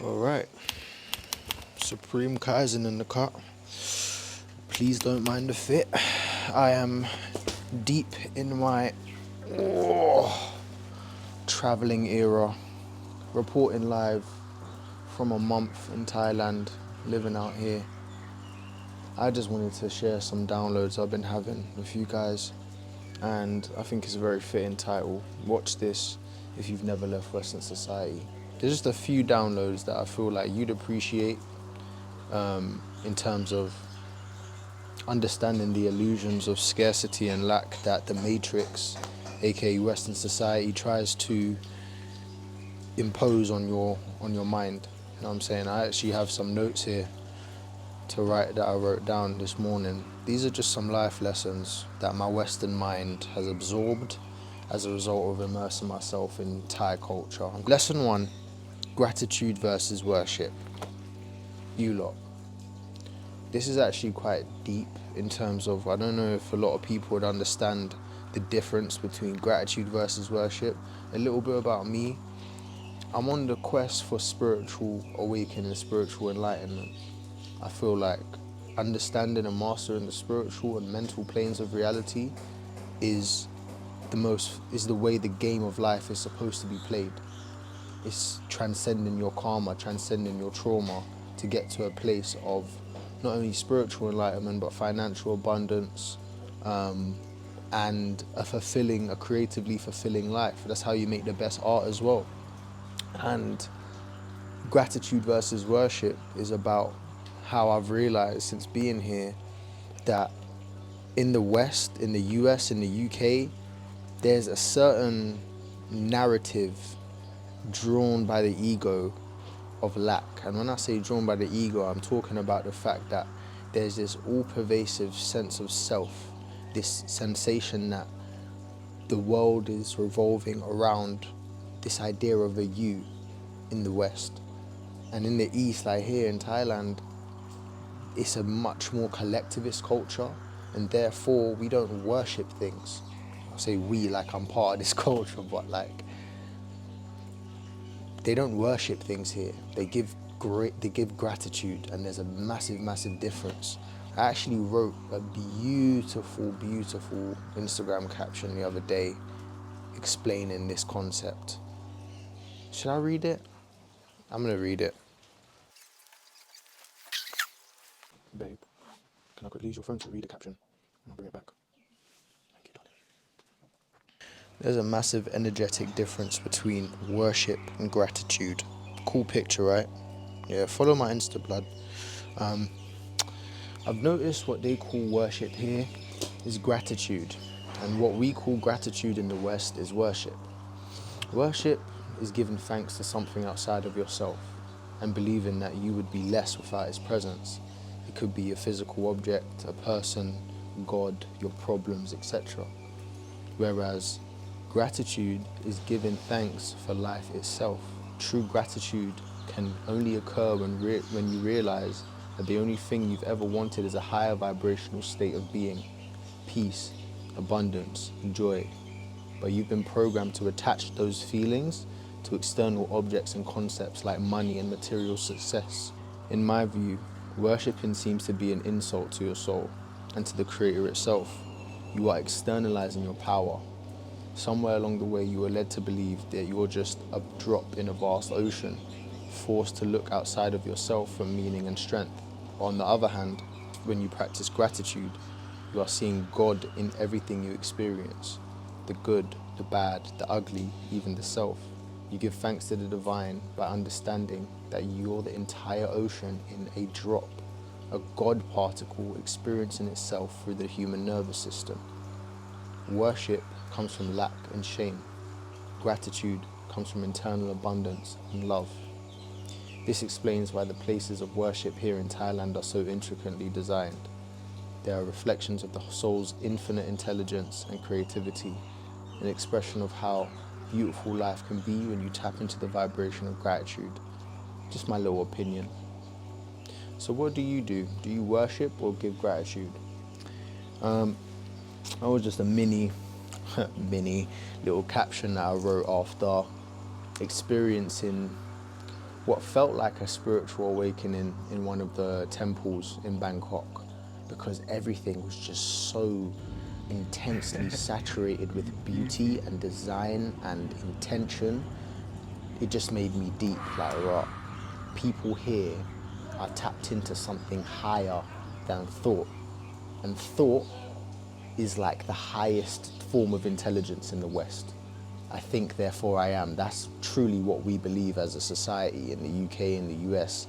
Alright, Supreme Kaizen in the cut. Please don't mind the fit. I am deep in my traveling era, reporting live from a month in Thailand, living out here. I just wanted to share some downloads I've been having with you guys, and I think it's a very fitting title. Watch this if you've never left Western society. There's just a few downloads that I feel like you'd appreciate in terms of understanding the illusions of scarcity and lack that the Matrix, aka Western society, tries to impose on your mind. You know what I'm saying? I actually have some notes here that I wrote down this morning. These are just some life lessons that my Western mind has absorbed as a result of immersing myself in Thai culture. Lesson 1, gratitude versus worship. You lot. This is actually quite deep in terms of, I don't know if a lot of people would understand the difference between gratitude versus worship. A little bit about me. I'm on the quest for spiritual awakening, spiritual enlightenment. I feel like understanding and mastering the spiritual and mental planes of reality is the way the game of life is supposed to be played. It's transcending your karma, transcending your trauma to get to a place of not only spiritual enlightenment but financial abundance, and a creatively fulfilling life. That's how you make the best art as well. And gratitude versus worship is about how I've realized since being here that in the West, in the US, in the UK, there's a certain narrative drawn by the ego of lack. And when I say drawn by the ego, I'm talking about the fact that there's this all-pervasive sense of self, this sensation that the world is revolving around this idea of a you in the West. And in the East, like here in Thailand, it's a much more collectivist culture, and therefore we don't worship things. I say we like I'm part of this culture, but like they don't worship things here. They give gratitude, and there's a massive difference. I actually wrote a beautiful Instagram caption the other day explaining this concept. Should I read it? I'm gonna read it. Babe, can I quickly use your phone to read the caption? And I'll bring it back. Thank you, darling. There's a massive energetic difference between worship and gratitude. Cool picture, right? Yeah, follow my Insta, blood. I've noticed what they call worship here is gratitude, and what we call gratitude in the West is worship. Worship is giving thanks to something outside of yourself and believing that you would be less without its presence. It could be a physical object, a person, God, your problems, etc. Whereas gratitude is giving thanks for life itself. True gratitude can only occur when you realize that the only thing you've ever wanted is a higher vibrational state of being, peace, abundance, and joy. But you've been programmed to attach those feelings to external objects and concepts like money and material success. In my view, worshipping seems to be an insult to your soul and to the Creator itself. You are externalizing your power. Somewhere along the way you were led to believe that you're just a drop in a vast ocean, forced to look outside of yourself for meaning and strength. On the other hand, when you practice gratitude, you are seeing God in everything you experience. The good, the bad, the ugly, even the self. You give thanks to the divine by understanding that you're the entire ocean in a drop, a God particle experiencing itself through the human nervous system. Worship comes from lack and shame. Gratitude comes from internal abundance and love. This explains why the places of worship here in Thailand are so intricately designed. They are reflections of the soul's infinite intelligence and creativity, an expression of how beautiful life can be when you tap into the vibration of gratitude. Just my little opinion. So what do? Do you worship or give gratitude? That was just a mini little caption that I wrote after experiencing what felt like a spiritual awakening in one of the temples in Bangkok, because everything was just so intensely saturated with beauty and design and intention. It just made me deep, like, right, people here are tapped into something higher than thought. And thought is like the highest form of intelligence in the West. I think, therefore I am. That's truly what we believe as a society in the UK, in the US.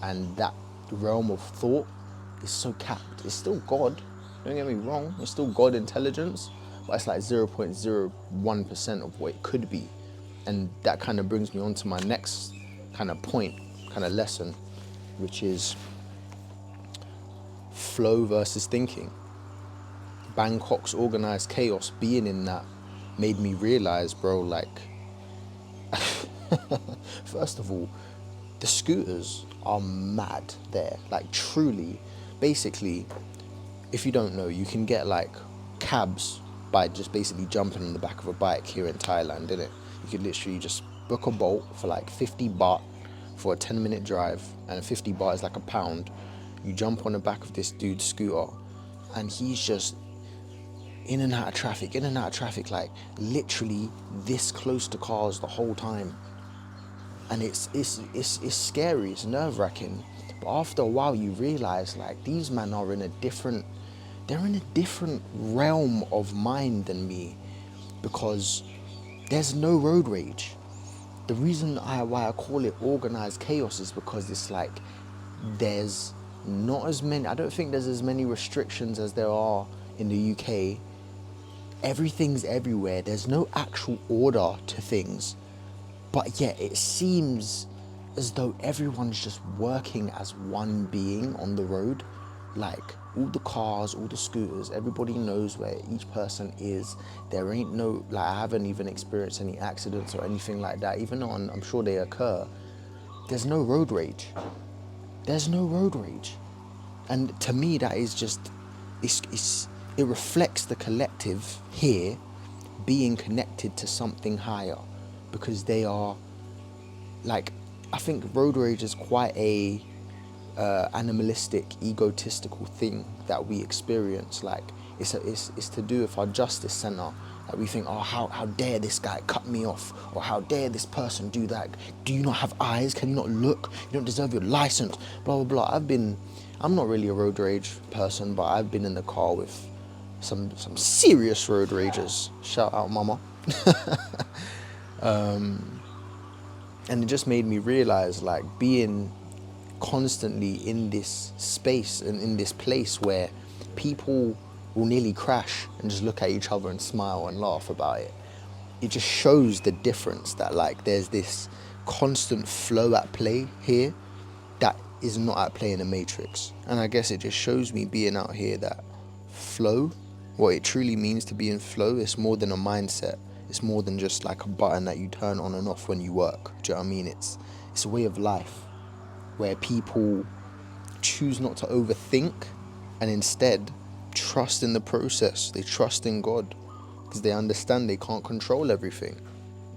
And that realm of thought is so capped. It's still God, don't get me wrong. It's still God intelligence, but it's like 0.01% of what it could be. And that kind of brings me on to my next kind of point, kind of lesson, which is flow versus thinking. Bangkok's organized chaos, being in that, made me realize, bro, like, first of all, the scooters are mad there. Like, truly, basically, if you don't know, you can get like cabs by just basically jumping on the back of a bike here in Thailand, innit? You could literally just book a bolt for like 50 baht for a 10-minute drive, and 50 baht is like £1. You jump on the back of this dude's scooter, and he's just in and out of traffic, like literally this close to cars the whole time. And it's scary, it's nerve-wracking. But after a while you realize, like, these men are in a different realm of mind than me, because there's no road rage. The reason why I call it organized chaos is because it's like there's not as many, I don't think there's as many restrictions as there are in the UK. Everything's everywhere. There's no actual order to things, but yet it seems as though everyone's just working as one being on the road. Like, all the cars, all the scooters, everybody knows where each person is. There ain't no, like, I haven't even experienced any accidents or anything like that, even though I'm sure they occur. There's no road rage. There's no road rage. And to me, that is just, it reflects the collective here being connected to something higher, because they are, like, I think road rage is quite a animalistic, egotistical thing that we experience. Like, it's to do with our justice center. Like, we think, oh, how dare this guy cut me off, or how dare this person do that? Do you not have eyes? Can you not look? You don't deserve your license, blah blah blah. I'm not really a road rage person, but I've been in the car with some serious road ragers. Shout out mama. And it just made me realize, like, being constantly in this space and in this place where people will nearly crash and just look at each other and smile and laugh about it. It just shows the difference, that, like, there's this constant flow at play here that is not at play in the Matrix. And I guess it just shows me, being out here, that flow, what it truly means to be in flow, is more than a mindset. It's more than just like a button that you turn on and off when you work. Do you know what I mean? It's a way of life where people choose not to overthink and instead trust in the process. They trust in God because they understand they can't control everything.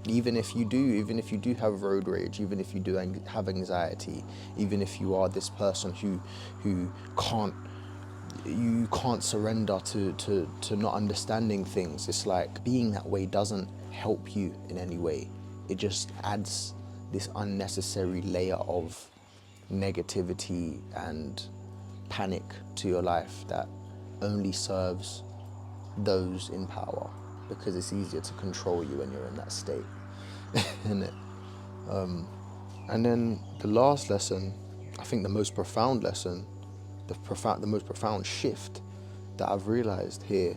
Even if you do have road rage, even if you do have anxiety, even if you are this person who can't surrender to not understanding things, it's like being that way doesn't help you in any way. It just adds this unnecessary layer of negativity and panic to your life that only serves those in power, because it's easier to control you when you're in that state. Isn't it? And then the last lesson, I think the most profound lesson, the most profound shift that I've realized here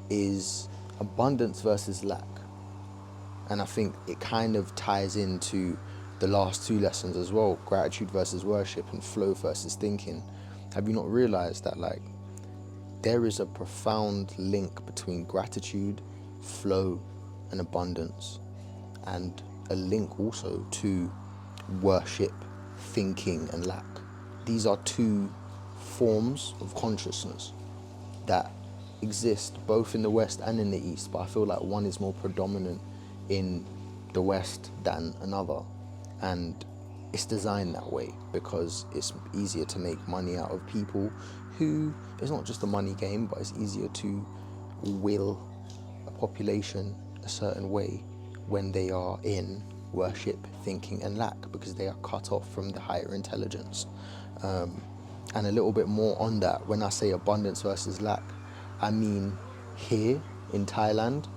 is abundance versus lack. And I think it kind of ties into the last two lessons as well, gratitude versus worship and flow versus thinking. Have you not realized that, like, there is a profound link between gratitude, flow, and abundance, and a link also to worship, thinking, and lack? These are two forms of consciousness that exist both in the West and in the East, but I feel like one is more predominant in the West than another. And it's designed that way because it's easier to make money out of people who, it's not just a money game, but it's easier to will a population a certain way when they are in worship, thinking, and lack, because they are cut off from the higher intelligence. And a little bit more on that, when I say abundance versus lack, I mean here in Thailand,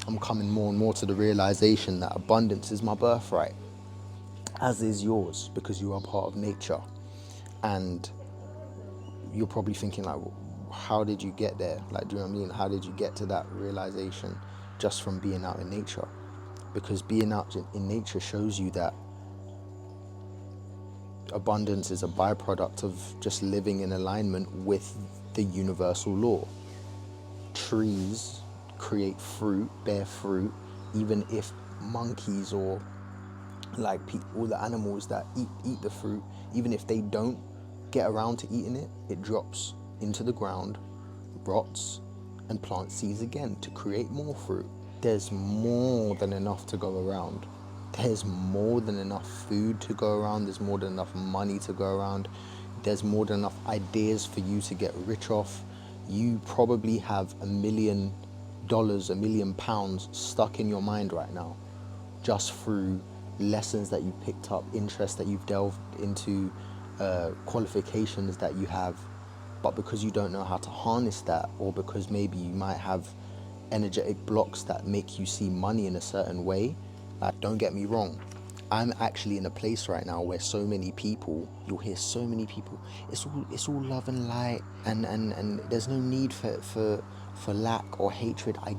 I'm coming more and more to the realization that abundance is my birthright, as is yours, because you are part of nature. And you're probably thinking like, how did you get there? Like, do you know what I mean? How did you get to that realization just from being out in nature? Because being out in nature shows you that abundance is a byproduct of just living in alignment with the universal law. Trees create fruit, bear fruit, even if monkeys or like all the animals that eat the fruit, even if they don't get around to eating it, it drops into the ground, rots, and plants seeds again to create more fruit. There's more than enough to go around. There's more than enough food to go around. There's more than enough money to go around. There's more than enough ideas for you to get rich off. You probably have $1 million, £1 million stuck in your mind right now, just through lessons that you picked up, interests that you've delved into, qualifications that you have. But because you don't know how to harness that, or because maybe you might have energetic blocks that make you see money in a certain way, like, don't get me wrong, I'm actually in a place right now where so many people, you'll hear so many people, it's all love and light, and there's no need for lack or hatred. I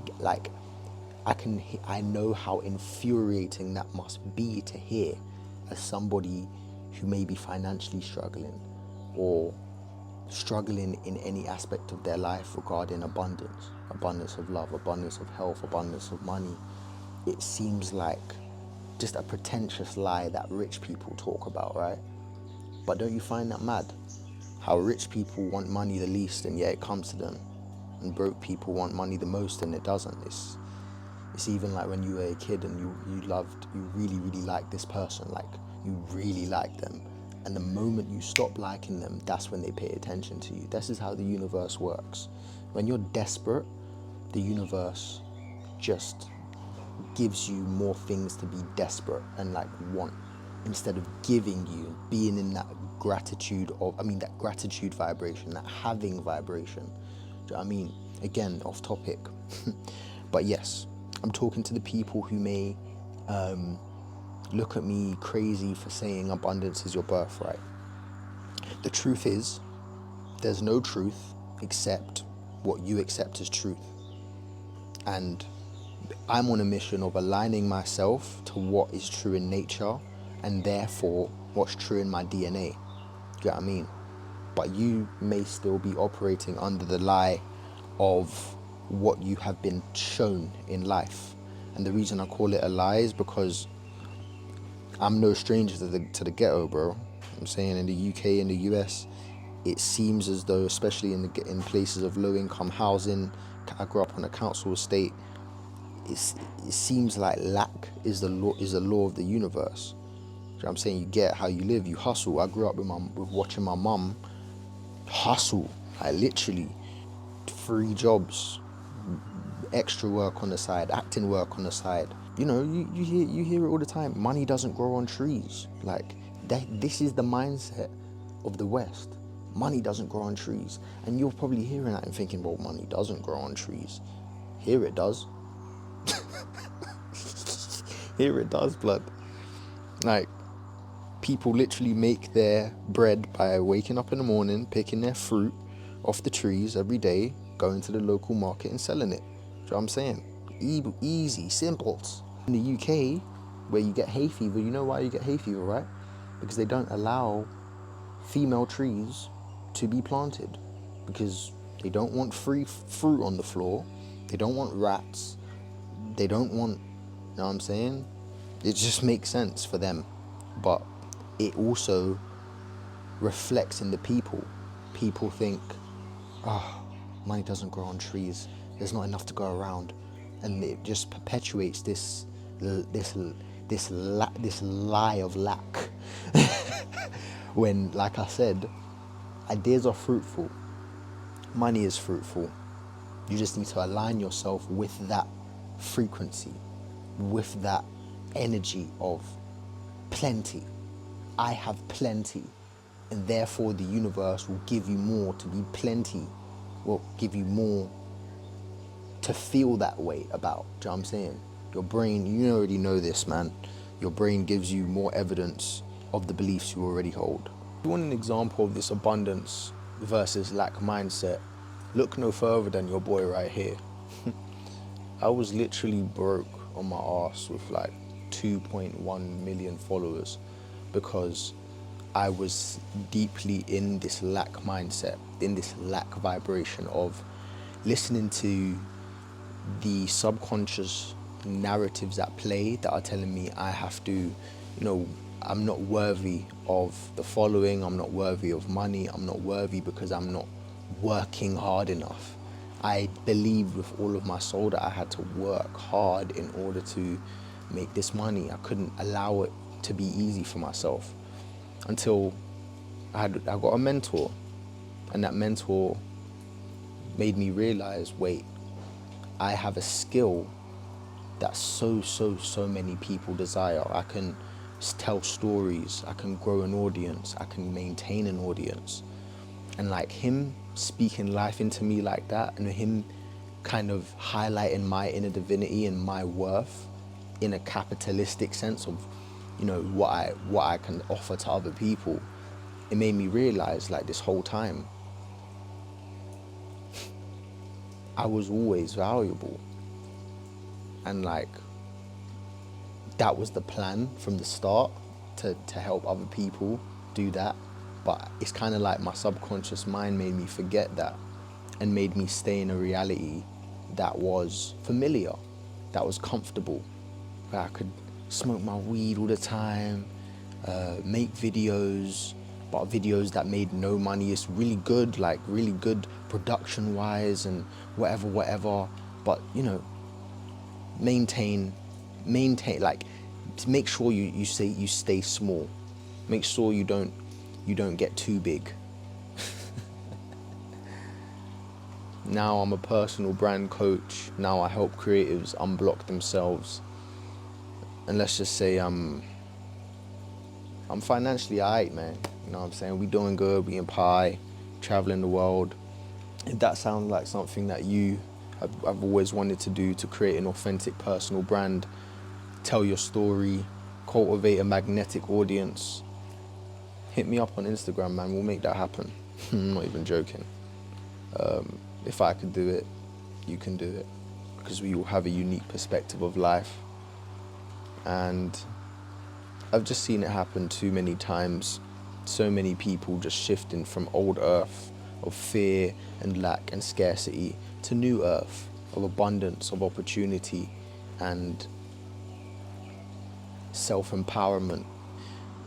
know how infuriating that must be to hear as somebody who may be financially struggling or struggling in any aspect of their life regarding abundance of love, abundance of health, abundance of money. It seems like just a pretentious lie that rich people talk about, right? But don't you find that mad? How rich people want money the least and yet it comes to them, and broke people want money the most and it doesn't. It's even like when you were a kid and you really liked this person, like you really liked them, and the moment you stop liking them, that's when they pay attention to you. This is how the universe works. When you're desperate, the universe just gives you more things to be desperate and like want, instead of giving you, being in that that gratitude vibration, that having vibration. Do you know what I mean? Again, off topic. But yes, I'm talking to the people who may look at me crazy for saying abundance is your birthright. The truth is, there's no truth except what you accept as truth. And I'm on a mission of aligning myself to what is true in nature and therefore what's true in my DNA. Do you get what I mean? But you may still be operating under the lie of what you have been shown in life. And the reason I call it a lie is because I'm no stranger to the ghetto, bro. I'm saying in the UK, in the US, it seems as though, especially in places of low income housing, I grew up on a council estate. It seems like lack is the law of the universe. You know what I'm saying? You get how you live, you hustle. I grew up with watching my mum hustle. I literally 3 jobs, extra work on the side, acting work on the side. You know, you hear it all the time. Money doesn't grow on trees. Like this is the mindset of the West. Money doesn't grow on trees, and you're probably hearing that and thinking, well, money doesn't grow on trees. Here it does. Here it does, blood. Like, people literally make their bread by waking up in the morning, picking their fruit off the trees every day, going to the local market and selling it. Do you know what I'm saying? Easy, simple. In the UK, where you get hay fever, you know why you get hay fever, right? Because they don't allow female trees to be planted, because they don't want free fruit on the floor. They don't want rats. They don't want, you know what I'm saying? It just makes sense for them. But it also reflects in the people. People think, money doesn't grow on trees. There's not enough to go around. And it just perpetuates this lie of lack. When, like I said, ideas are fruitful, money is fruitful. You just need to align yourself with that frequency, with that energy of plenty. I have plenty, and therefore the universe will give you more to be plenty, will give you more to feel that way about. Do you know what I'm saying? Your brain, you already know this, man. Your brain gives you more evidence of the beliefs you already hold. If you want an example of this abundance versus lack mindset, look no further than your boy right here. I was literally broke on my ass with like 2.1 million followers because I was deeply in this lack mindset, in this lack vibration of listening to the subconscious narratives at play that are telling me I have to, I'm not worthy of the following, I'm not worthy of money, I'm not worthy because I'm not working hard enough. I believed with all of my soul that I had to work hard in order to make this money. I couldn't allow it to be easy for myself until I got a mentor, and that mentor made me realize, wait, I have a skill that so many people desire. I can tell stories, I can grow an audience, I can maintain an audience. And like him speaking life into me like that, and him kind of highlighting my inner divinity and my worth in a capitalistic sense of, what I can offer to other people, it made me realize, like, this whole time I was always valuable. And like, that was the plan from the start, to help other people do that. But it's kind of like my subconscious mind made me forget that and made me stay in a reality that was familiar, that was comfortable, where I could smoke my weed all the time, make videos, but videos that made no money. It's really good, like really good production wise and whatever. But maintain, like, to make sure you stay small. Make sure you don't get too big. Now I'm a personal brand coach. Now I help creatives unblock themselves. And let's just say I'm financially alright, man. You know what I'm saying? We doing good, we in pie, traveling the world. If that sounds like something that I've always wanted to do, to create an authentic personal brand, tell your story, cultivate a magnetic audience, hit me up on Instagram, man. We'll make that happen. I'm not even joking. If I could do it, you can do it, because we all have a unique perspective of life. And I've just seen it happen too many times. So many people just shifting from old earth of fear and lack and scarcity to new earth of abundance, of opportunity and self-empowerment.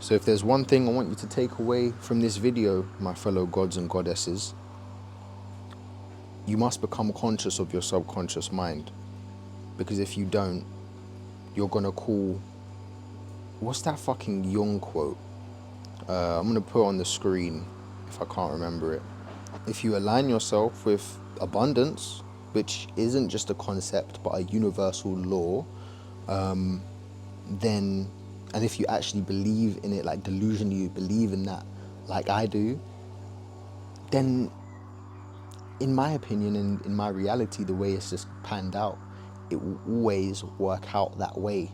So if there's one thing I want you to take away from this video, my fellow gods and goddesses, you must become conscious of your subconscious mind. Because if you don't, you're gonna call, what's that fucking Jung quote? I'm gonna put it on the screen if I can't remember it. If you align yourself with abundance, which isn't just a concept but a universal law, then, and if you actually believe in it, like delusionally you believe in that, like I do, then in my opinion and in my reality, the way it's just panned out, it will always work out that way.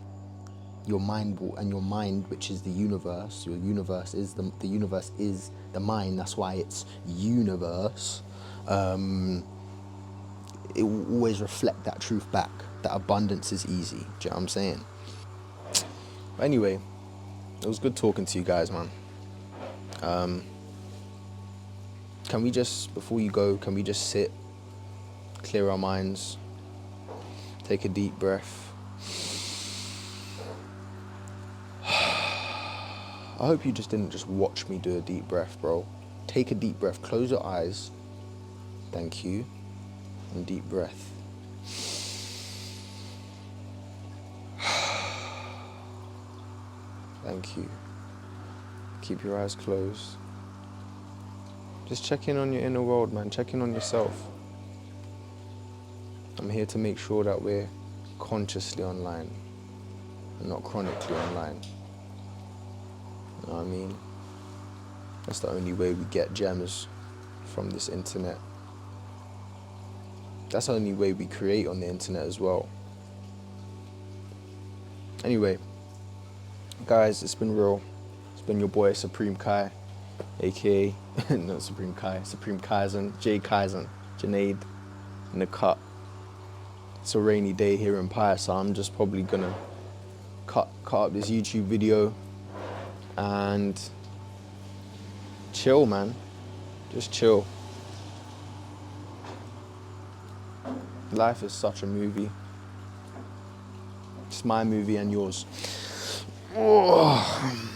Your mind will, and your mind, which is the universe, your universe is the universe is the mind. That's why it's universe. It will always reflect that truth back, that abundance is easy. Do you know what I'm saying? But anyway, it was good talking to you guys, man. Can we just, before you go, can we just sit, clear our minds, take a deep breath? I hope you just didn't just watch me do a deep breath, bro. Take a deep breath, close your eyes. Thank you. And deep breath. Thank you. keep your eyes closed. Just check in on your inner world, man. Check in on yourself. I'm here to make sure that we're consciously online and not chronically online. You know what I mean? That's the only way we get gems from this internet. That's the only way we create on the internet as well. Anyway, guys, it's been real. It's been your boy Supreme Kai, aka not Supreme Kai, Supreme Kaizen, J Kaizen, Junaid in the cut. It's a rainy day here in Pi, so I'm just probably gonna cut up this YouTube video and chill, man. Just chill. Life is such a movie. It's my movie and yours. Oh.